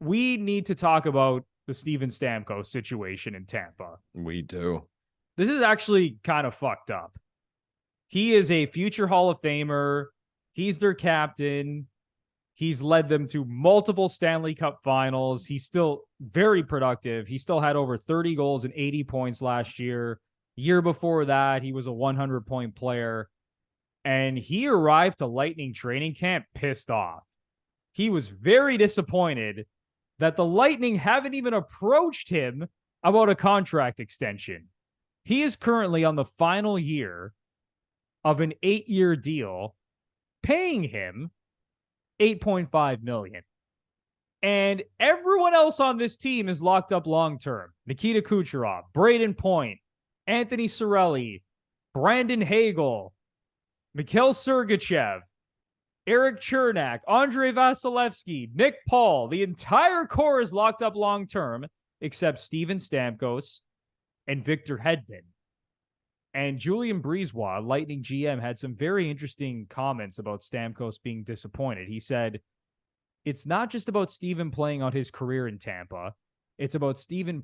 we need to talk about the Steven Stamkos situation in Tampa. We do. This is actually kind of fucked up. He is a future Hall of Famer. He's their captain. He's led them to multiple Stanley Cup finals. He's still very productive. He still had over 30 goals and 80 points last year. Year before that, he was a 100-point player. And he arrived to Lightning training camp pissed off. He was very disappointed that the Lightning haven't even approached him about a contract extension. He is currently on the final year of an 8-year deal, paying him $8.5 million. And everyone else on this team is locked up long-term. Nikita Kucherov, Braden Point, Anthony Cirelli, Brandon Hagel, Mikhail Sergachev, Eric Chernak, Andrei Vasilevsky, Nick Paul. The entire core is locked up long-term, except Steven Stamkos and Victor Hedman. And Julian Brisebois, Lightning GM, had some very interesting comments about Stamkos being disappointed. He said, it's not just about Steven playing out his career in Tampa. It's about Steven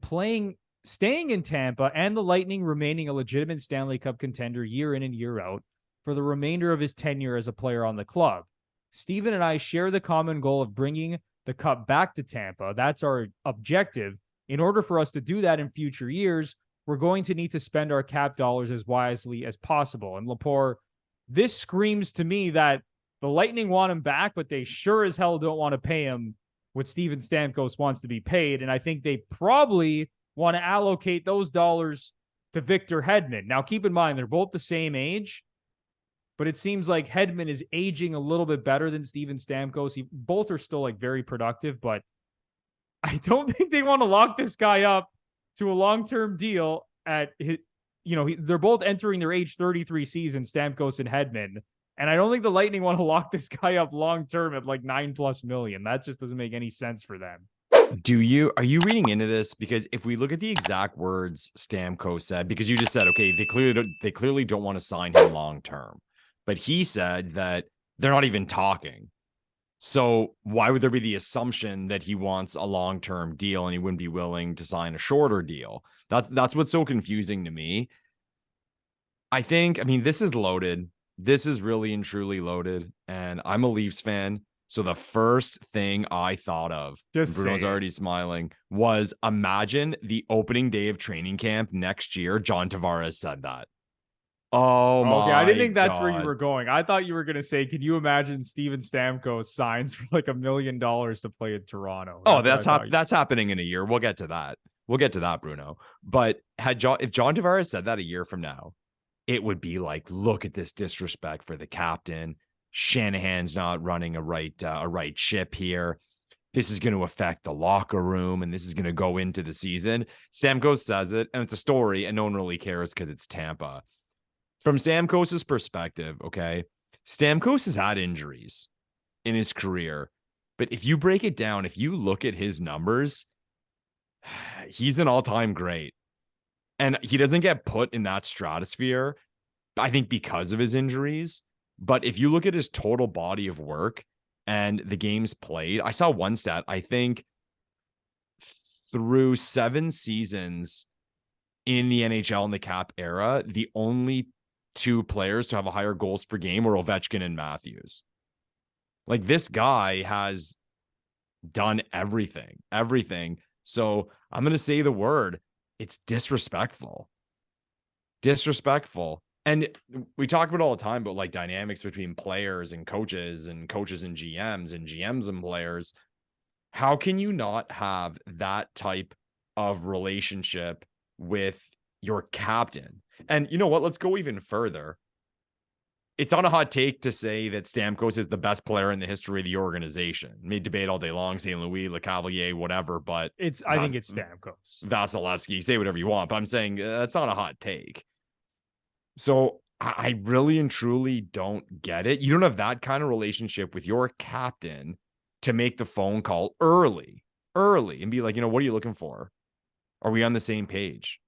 staying in Tampa and the Lightning remaining a legitimate Stanley Cup contender year in and year out for the remainder of his tenure as a player on the club. Steven and I share the common goal of bringing the cup back to Tampa. That's our objective. In order for us to do that in future years, we're going to need to spend our cap dollars as wisely as possible. And Lepore, this screams to me that the Lightning want him back, but they sure as hell don't want to pay him what Steven Stamkos wants to be paid. And I think they probably want to allocate those dollars to Victor Hedman. Now, keep in mind, they're both the same age, but it seems like Hedman is aging a little bit better than Steven Stamkos. Both are still like very productive, but I don't think they want to lock this guy up to a long-term deal at his, they're both entering their age 33 season, Stamkos and Hedman. And I don't think the Lightning want to lock this guy up long-term at like $9+ million. That just doesn't make any sense for them. Are you reading into this? Because if we look at the exact words Stamkos said, because you just said, okay, they clearly don't want to sign him long-term, but he said that they're not even talking. So why would there be the assumption that he wants a long-term deal and he wouldn't be willing to sign a shorter deal? That's what's so confusing to me. I mean, this is loaded. This is really and truly loaded. And I'm a Leafs fan. So the first thing I thought of, Bruno's already smiling, was imagine the opening day of training camp next year. John Tavares said that. Oh my okay, I didn't think that's God. where you were going. I thought you were going to say, can you imagine Steven Stamkos signs for like $1 million to play in Toronto? That's happening in a year. We'll get to that. Bruno. But if John Tavares said that a year from now, it would be like, look at this disrespect for the captain. Shanahan's not running a right ship here. This is going to affect the locker room, and this is going to go into the season. Stamkos says it, and it's a story, and no one really cares because it's Tampa. From Stamkos' perspective, okay, Stamkos has had injuries in his career, but if you break it down, if you look at his numbers, he's an all-time great. And he doesn't get put in that stratosphere, I think, because of his injuries. But if you look at his total body of work and the games played, I saw one stat, I think through 7 seasons in the NHL in the cap era, the only 2 players to have a higher goals per game were Ovechkin and Matthews. Like, this guy has done everything. So I'm going to say the word. It's disrespectful. And we talk about all the time about like dynamics between players and coaches and GMs and GMs and players. How can you not have that type of relationship with your captain? And you know what? Let's go even further. It's not a hot take to say that Stamkos is the best player in the history of the organization. May debate all day long, St. Louis, LeCavalier, whatever, but I think it's Stamkos. Vasilevsky, say whatever you want, but I'm saying that's not a hot take. So I really and truly don't get it. You don't have that kind of relationship with your captain to make the phone call early and be like, what are you looking for? Are we on the same page?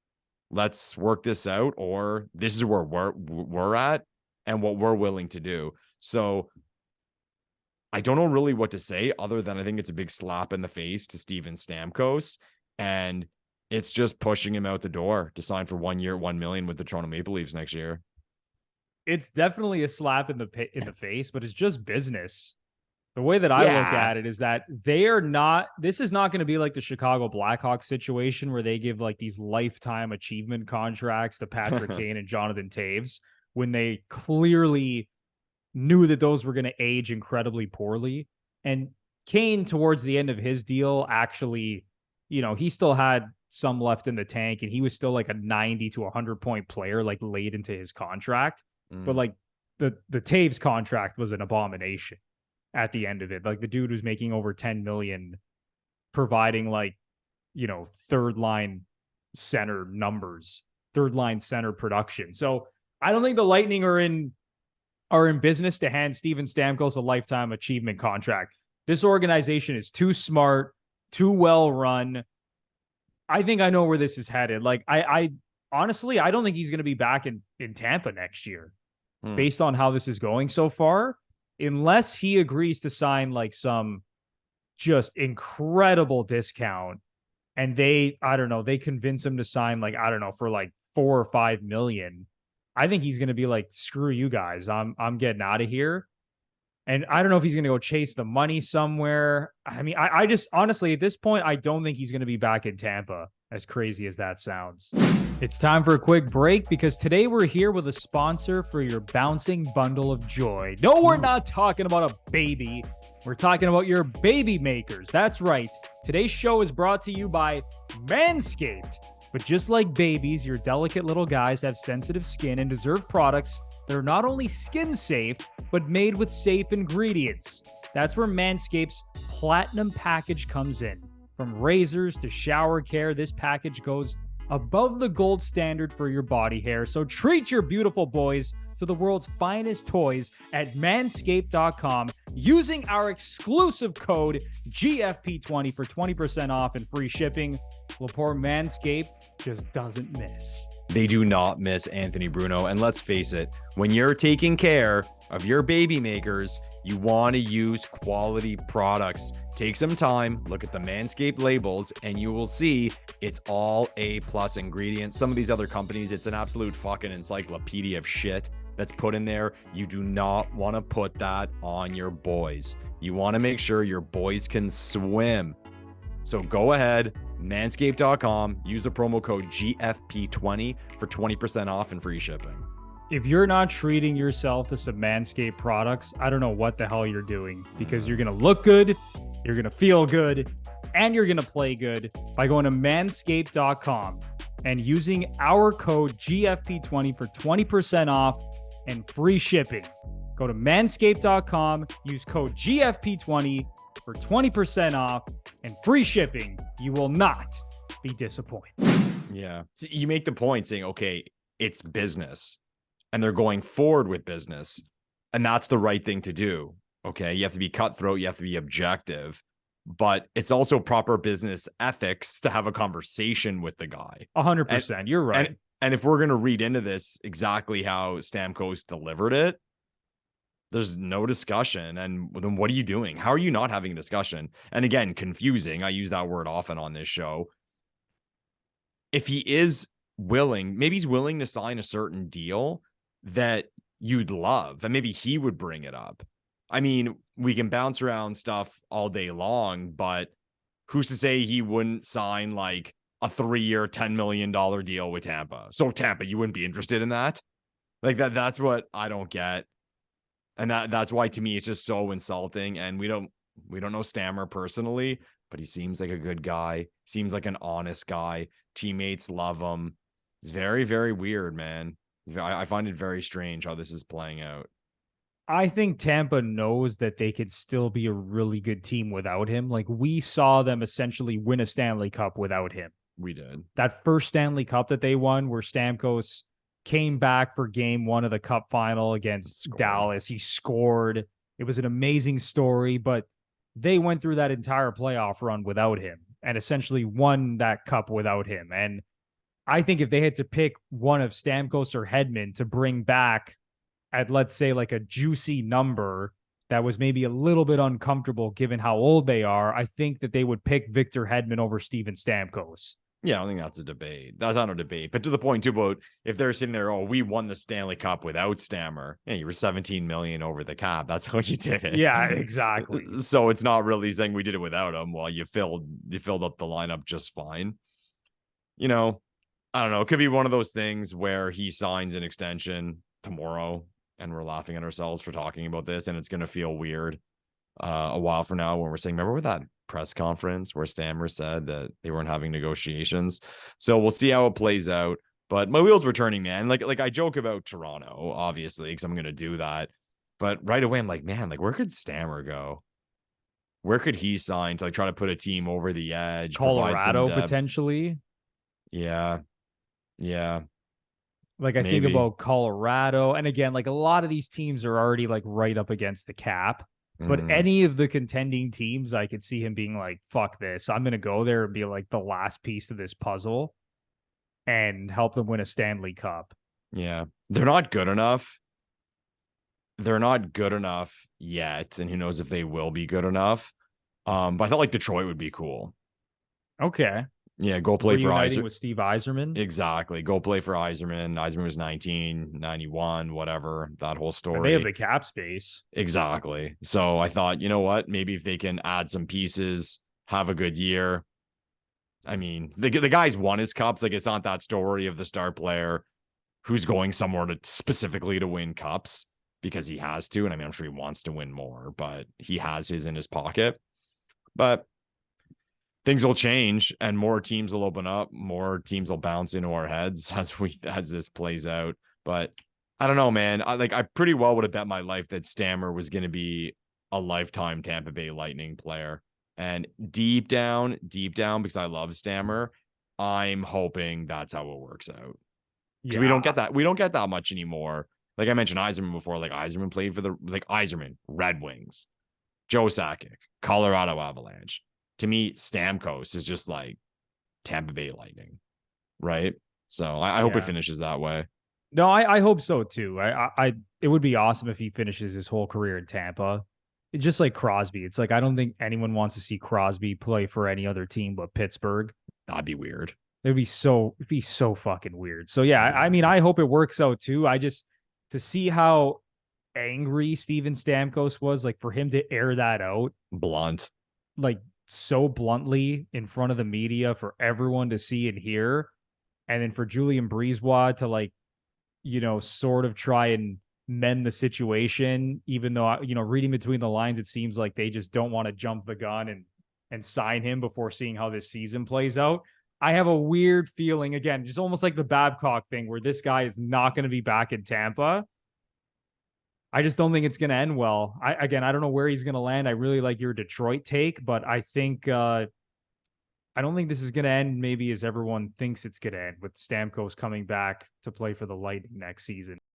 Let's work this out, or this is where we're at and what we're willing to do. So I don't know really what to say other than I think it's a big slap in the face to Steven Stamkos. And it's just pushing him out the door to sign for 1 year, $1 million with the Toronto Maple Leafs next year. It's definitely a slap in the face, but it's just business. The way that I look at it is that this is not going to be like the Chicago Blackhawks situation where they give like these lifetime achievement contracts to Patrick Kane and Jonathan Taves when they clearly knew that those were going to age incredibly poorly. And Kane, towards the end of his deal, actually, he still had some left in the tank and he was still like a 90 to 100 point player, like late into his contract. But like the Taves contract was an abomination at the end of it. Like the dude was making over 10 million, providing like, third line center numbers, third line center production. So I don't think the Lightning are in business to hand Steven Stamkos a lifetime achievement contract. This organization is too smart, too well run. I think I know where this is headed. Like I honestly, I don't think he's going to be back in Tampa next year based on how this is going so far, unless he agrees to sign like some just incredible discount and they convince him to sign like, I don't know, for like 4 or 5 million. I think he's going to be like, screw you guys. I'm getting out of here. And I don't know if he's going to go chase the money somewhere. I mean, I just honestly, at this point, I don't think he's going to be back in Tampa, as crazy as that sounds. It's time for a quick break because today we're here with a sponsor for your bouncing bundle of joy. No, we're not talking about a baby. We're talking about your baby makers. That's right. Today's show is brought to you by Manscaped. But just like babies, your delicate little guys have sensitive skin and deserve products that are not only skin safe, but made with safe ingredients. That's where Manscaped's Platinum package comes in. From razors to shower care, this package goes above the gold standard for your body hair. So treat your beautiful boys to the world's finest toys at manscaped.com using our exclusive code GFP20 for 20% off and free shipping. Lepore, Manscaped just doesn't miss. They do not miss, Anthony Bruno. And let's face it, when you're taking care of your baby makers, you want to use quality products. Take some time, look at the Manscaped labels, and you will see it's all A+ ingredients. Some of these other companies, it's an absolute fucking encyclopedia of shit that's put in there. You do not want to put that on your boys. You want to make sure your boys can swim. So go ahead, manscaped.com, use the promo code GFP20 for 20% off and free shipping. If you're not treating yourself to some Manscaped products, I don't know what the hell you're doing, because you're going to look good, you're going to feel good, and you're going to play good by going to manscaped.com and using our code GFP20 for 20% off and free shipping. Go to manscaped.com, use code GFP20 for 20% off and free shipping. You will not be disappointed. Yeah. So you make the point saying, okay, it's business and they're going forward with business, and that's the right thing to do. Okay. You have to be cutthroat. You have to be objective, but it's also proper business ethics to have a conversation with the guy. 100%. You're right. And if we're going to read into this exactly how Stamkos delivered it, there's no discussion. And then what are you doing? How are you not having a discussion? And again, confusing. I use that word often on this show. If he is willing, maybe he's willing to sign a certain deal that you'd love, and maybe he would bring it up. I mean, we can bounce around stuff all day long, but who's to say he wouldn't sign like a 3-year, $10 million deal with Tampa? So Tampa, you wouldn't be interested in that? Like that's what I don't get. And that's why, to me, it's just so insulting. And we don't know Stammer personally, but he seems like a good guy. Seems like an honest guy. Teammates love him. It's very, very weird, man. I find it very strange how this is playing out. I think Tampa knows that they could still be a really good team without him. Like, we saw them essentially win a Stanley Cup without him. We did. That first Stanley Cup that they won, where Stamkos came back for game 1 of the Cup final against Dallas. He scored. It was an amazing story, but they went through that entire playoff run without him and essentially won that cup without him. And I think if they had to pick one of Stamkos or Hedman to bring back at, let's say, like a juicy number, that was maybe a little bit uncomfortable given how old they are, I think that they would pick Victor Hedman over Steven Stamkos. Yeah, I don't think that's a debate. That's not a debate. But to the point too about if they're sitting there, oh, we won the Stanley Cup without Stammer. Yeah, you were 17 million over the cap. That's how you did it. Yeah, exactly. So it's not really saying we did it without him. Well, you filled up the lineup just fine. You know, I don't know. It could be one of those things where he signs an extension tomorrow and we're laughing at ourselves for talking about this, and it's gonna feel weird a while from now when we're saying, remember that press conference where Stammer said that they weren't having negotiations? So we'll see how it plays out. But my wheels were turning, man. Like I joke about Toronto, obviously, because I'm gonna do that. But right away, I'm like, man, like where could Stammer go? Where could he sign to like try to put a team over the edge? Colorado potentially. Yeah. Like I think about Colorado, and again, like a lot of these teams are already like right up against the cap. But any of the contending teams, I could see him being like, fuck this. I'm going to go there and be like the last piece of this puzzle and help them win a Stanley Cup. Yeah. They're not good enough. They're not good enough yet. And who knows if they will be good enough. But I thought like Detroit would be cool. Okay. Yeah, go play for Yzerman. With Steve Yzerman. Exactly. Go play for Yzerman. Yzerman was 1991, whatever, that whole story. And they have the cap space. Exactly. So I thought, you know what? Maybe if they can add some pieces, have a good year. I mean, the guy's won his cups. Like, it's not that story of the star player who's going somewhere specifically to win cups because he has to. And I mean, I'm sure he wants to win more, but he has his in his pocket. But things will change and more teams will open up, more teams will bounce into our heads as this plays out. But I don't know, man. I pretty well would have bet my life that Stammer was going to be a lifetime Tampa Bay Lightning player. And deep down, because I love Stammer, I'm hoping that's how it works out. Because we don't get that. We don't get that much anymore. Like I mentioned Yzerman before, like Yzerman played for Yzerman, Red Wings, Joe Sakic, Colorado Avalanche. To me, Stamkos is just like Tampa Bay Lightning, right? So I hope it finishes that way. No, I hope so too. It would be awesome if he finishes his whole career in Tampa. It's just like Crosby. It's like I don't think anyone wants to see Crosby play for any other team but Pittsburgh. That'd be weird. It'd be so fucking weird. So yeah, I mean, I hope it works out too. I just to see how angry Steven Stamkos was, like for him to air that out, blunt, like so bluntly in front of the media for everyone to see and hear, and then for Julien Brisebois to like, you know, sort of try and mend the situation, even though, you know, reading between the lines, it seems like they just don't want to jump the gun and sign him before seeing how this season plays out. I have a weird feeling, again, just almost like the Babcock thing, where this guy is not going to be back in Tampa. I just don't think it's going to end well. I don't know where he's going to land. I really like your Detroit take, but I think I don't think this is going to end maybe as everyone thinks it's going to end, with Stamkos coming back to play for the Lightning next season.